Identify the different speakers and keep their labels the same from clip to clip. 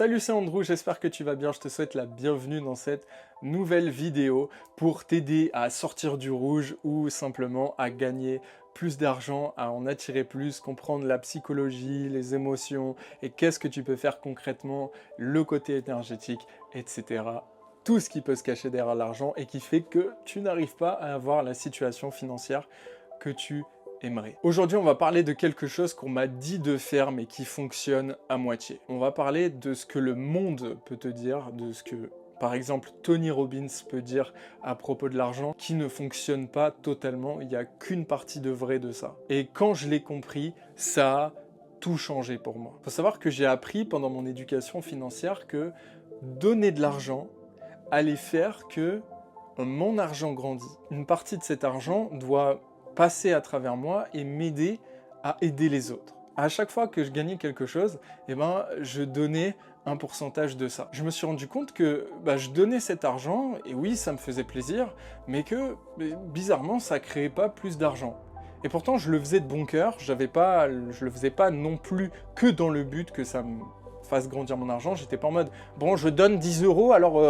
Speaker 1: Salut, c'est Andrew, j'espère que tu vas bien, je te souhaite la bienvenue dans cette nouvelle vidéo pour t'aider à sortir du rouge ou simplement à gagner plus d'argent, à en attirer plus, comprendre la psychologie, les émotions et qu'est-ce que tu peux faire concrètement, le côté énergétique, etc. Tout ce qui peut se cacher derrière l'argent et qui fait que tu n'arrives pas à avoir la situation financière que tu aimerais. Aujourd'hui, on va parler de quelque chose qu'on m'a dit de faire mais qui fonctionne à moitié. On va parler de ce que le monde peut te dire, de ce que, par exemple, Tony Robbins peut dire à propos de l'argent, qui ne fonctionne pas totalement. Il n'y a qu'une partie de vrai de ça. Et quand je l'ai compris, ça a tout changé pour moi. Il faut savoir que j'ai appris pendant mon éducation financière que donner de l'argent allait faire que mon argent grandit. Une partie de cet argent doit passer à travers moi et m'aider à aider les autres. À chaque fois que je gagnais quelque chose, je donnais un pourcentage de ça. Je me suis rendu compte que je donnais cet argent, et oui, ça me faisait plaisir, mais que bizarrement, ça créait pas plus d'argent. Et pourtant, je le faisais de bon cœur, je le faisais pas non plus que dans le but que ça me fasse grandir mon argent. J'étais pas en mode, bon, je donne 10 euros, alors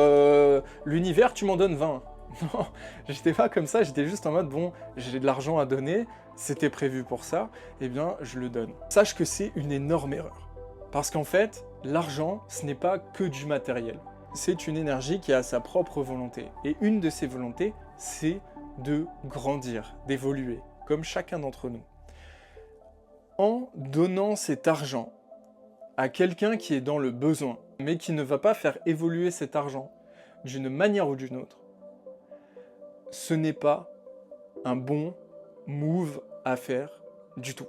Speaker 1: l'univers, tu m'en donnes 20. Non, j'étais pas comme ça, j'étais juste en mode, bon, j'ai de l'argent à donner, c'était prévu pour ça, eh bien, je le donne. Sache que c'est une énorme erreur. Parce qu'en fait, l'argent, ce n'est pas que du matériel. C'est une énergie qui a sa propre volonté. Et une de ses volontés, c'est de grandir, d'évoluer, comme chacun d'entre nous. En donnant cet argent à quelqu'un qui est dans le besoin, mais qui ne va pas faire évoluer cet argent d'une manière ou d'une autre, ce n'est pas un bon move à faire du tout.